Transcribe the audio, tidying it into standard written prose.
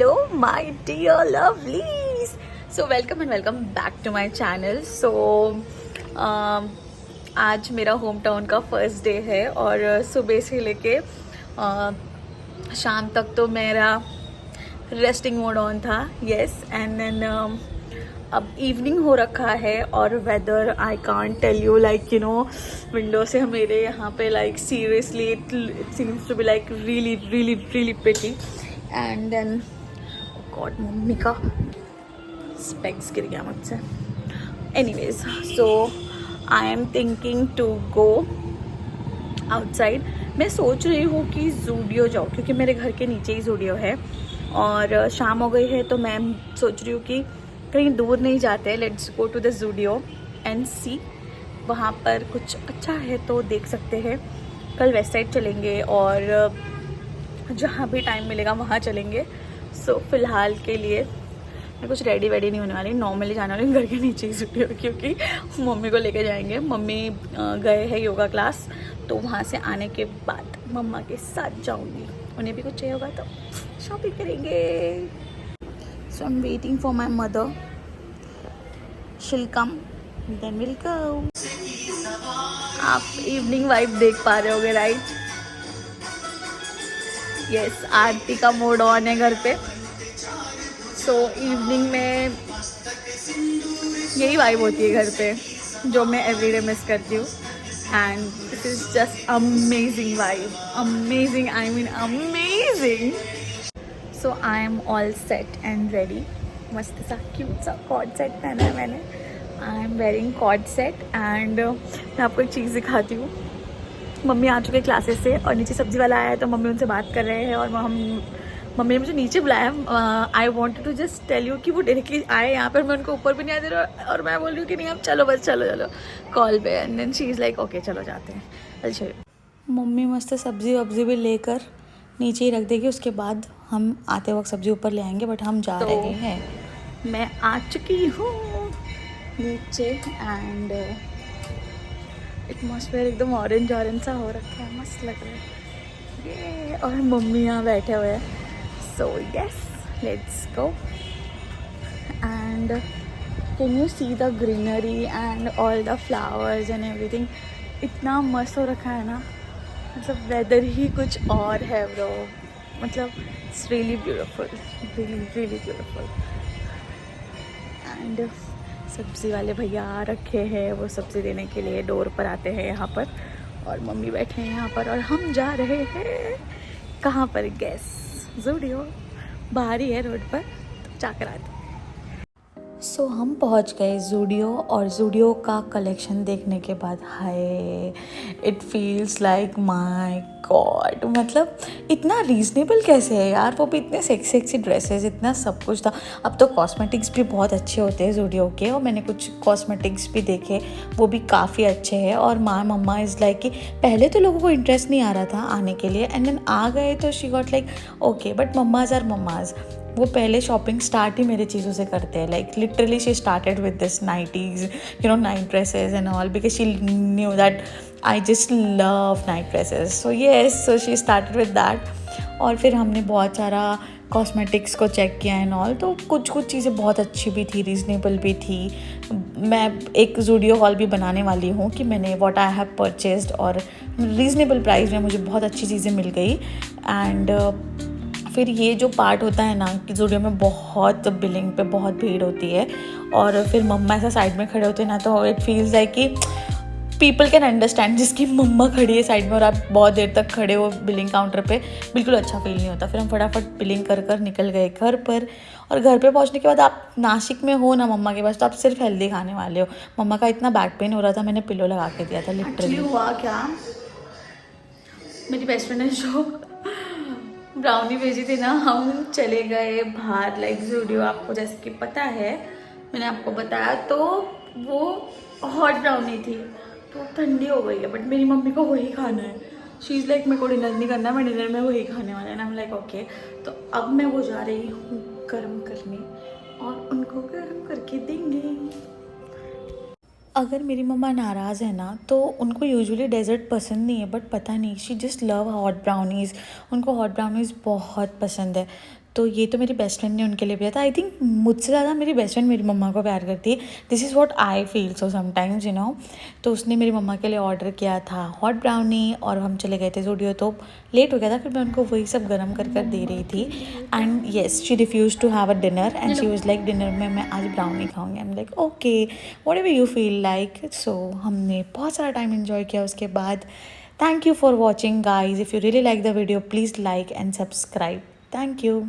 Hello my dear lovelies. So welcome and welcome back to my channel. So आज मेरा home town का first day है और सुबह से लेके शाम तक तो मेरा रेस्टिंग मोड ऑन था. यस एंड देन अब इवनिंग हो रखा है और weather I can't tell you like window से मेरे यहाँ पे like seriously it seems to be like really really really pretty. And then god mummy का स्पेक्स गिर गया मुझसे. Anyways so I am thinking to go outside. मैं सोच रही हूँ कि ज़ूडियो जाऊँ क्योंकि मेरे घर के नीचे ही ज़ूडियो है और शाम हो गई है तो मैं सोच रही हूँ कि कहीं दूर नहीं जाते. Let's go to the Zudio and see. वहाँ पर कुछ अच्छा है तो देख सकते हैं. कल वेस्ट साइड चलेंगे और जहाँ भी टाइम मिलेगा वहाँ चलेंगे. सो फिलहाल के लिए मैं कुछ रेडी वेडी नहीं होने वाली. नॉर्मली जाने वाली घर के नीचे ही ज़ूडियो क्योंकि मम्मी को लेके जाएंगे. मम्मी गए हैं योगा क्लास तो वहाँ से आने के बाद मम्मा के साथ जाऊँगी. उन्हें भी कुछ चाहिए होगा तो शॉपिंग करेंगे. So I'm waiting for my mother. She'll come, then we'll go. आप इवनिंग वाइब देख पा रहे होगे राइट. यस आरती का मोड ऑन है घर पे. सो इवनिंग में यही वाइब होती है घर पे जो मैं एवरीडे मिस करती हूँ. And this is just amazing vibe. Amazing I mean amazing. So I am all set and ready. मस्त सा क्यूट सा कॉर्ड सेट पहना है मैंने. I am wearing cord set and मैं आपको एक चीज़ दिखाती हूँ. मम्मी आ चुके क्लासेस से और नीचे सब्जी वाला आया है तो मम्मी उनसे बात कर रहे हैं और मम्मी ने मुझे नीचे बुलाया. I want to just tell you कि वो डायरेक्टली आए यहाँ पर. मैं उनको ऊपर भी नहीं आ दे रहा और मैं बोल रही हूँ कि नहीं आप चलो बस चलो चलो कॉल पे. And then she is like okay चलो जाते हैं. अच्छा मम्मी मस्त सब्जी वब्जी भी लेकर नीचे ही रख देगी. उसके बाद हम आते वक्त सब्जी ऊपर ले आएंगे. बट हम जा रहे हैं. मैं आ चुकी हूँ नीचे एंड एटमॉस्फेयर एकदम ऑरेंज ऑरेंज सा हो रखा है. मस्त लग रहा है ये. और मम्मी यहाँ बैठे हुए हैं. So yes let's go. And can you see the greenery and all the flowers and everything. इतना मस्त हो रखा है ना. मतलब वेदर ही कुछ और है ब्रो. मतलब it's really beautiful really really beautiful. And सब्ज़ी वाले भैया आ रखे हैं. वो सब्ज़ी देने के लिए डोर पर आते हैं यहाँ पर. और मम्मी बैठे हैं यहाँ पर और हम जा रहे हैं कहाँ पर. गैस ज़ूडियो बाहर ही है रोड पर तो जाकर आते हैं. सो हम पहुंच गए ज़ूडियो और ज़ूडियो का कलेक्शन देखने के बाद हाय it feels like my God. मतलब इतना रीज़नेबल कैसे है यार. वो भी इतने सेक्सी ड्रेसेस इतना सब कुछ था. अब तो कॉस्मेटिक्स भी बहुत अच्छे होते हैं ज़ूडियो के और मैंने कुछ कॉस्मेटिक्स भी देखे वो भी काफ़ी अच्छे हैं. और माय मम्मा इज़ लाइक कि पहले तो लोगों को इंटरेस्ट नहीं आ रहा था आने के लिए एंड देन आ गए तो she got like okay. But mammas are mammas. वो पहले शॉपिंग स्टार्ट ही मेरे चीज़ों से करते हैं. Like literally she started with this nighties night dresses and all because she knew that I just love night dresses. So yes so she started with that. और फिर हमने बहुत सारा कॉस्मेटिक्स को चेक किया एंड ऑल. तो कुछ चीज़ें बहुत अच्छी भी थी रीज़नेबल भी थी. मैं एक ज़ूडियो हॉल भी बनाने वाली हूँ कि मैंने व्हाट आई हैव परचेज्ड और रीज़नेबल प्राइस में मुझे बहुत अच्छी चीज़ें मिल गई. एंड फिर ये जो पार्ट होता है ना कि ज़ूडियो में बहुत बिलिंग पे बहुत भीड़ होती है और फिर मम्मा ऐसा साइड में खड़े होते हैं ना तो इट फील्स लाइक कि पीपल कैन अंडरस्टैंड जिसकी मम्मा खड़ी है साइड में और आप बहुत देर तक खड़े हो बिलिंग काउंटर पे. बिल्कुल अच्छा फील नहीं होता. फिर हम फटाफट बिलिंग कर निकल गए घर पर. और घर पे पहुंचने के बाद आप नासिक में हो ना मम्मा के पास तो आप सिर्फ हेल्दी खाने वाले हो. मम्मा का इतना बैक पेन हो रहा था मैंने पिलो लगा के दिया था लिटरली. हुआ क्या मेरी बेस्ट फ्रेंड ने जो ब्राउनी भेजी थी ना हम चले गए बाहर लाइक ज़ूडियो. आपको जैसे कि पता है मैंने आपको बताया तो वो हॉट ब्राउनी थी तो ठंडी हो गई है. बट मेरी मम्मी को वही खाना है. शी इज़ लाइक मेरे को डिनर नहीं करना मैं डिनर में वही खाने वाला है ना. हम लाइक ओके. तो अब मैं वो जा रही हूँ गर्म करने और उनको गर्म करके देंगे. अगर मेरी मम्मा नाराज़ है ना तो उनको यूजुअली डेज़र्ट पसंद नहीं है. बट पता नहीं she just love hot brownies. उनको हॉट ब्राउनीज़ बहुत पसंद है. तो ये तो मेरी बेस्ट फ्रेंड ने उनके लिए भेजा था। आई थिंक मुझसे ज़्यादा मेरी बेस्ट फ्रेंड मेरी मम्मा को प्यार करती है। This is what I feel so sometimes you know. तो उसने मेरी मम्मा के लिए ऑर्डर किया था हॉट ब्राउनी और हम चले गए थे ज़ूडियो, तो लेट हो गया था, फिर मैं उनको वही सब गर्म कर दे रही थी। And yes she refuse to have a dinner and she was like dinner में मैं आज ब्राउनी खाऊंगी। I am like okay whatever you feel like. So हमने बहुत सारा टाइम इन्जॉय किया उसके बाद। Thank you for watching guys. If you really like the video, please like and subscribe. Thank you.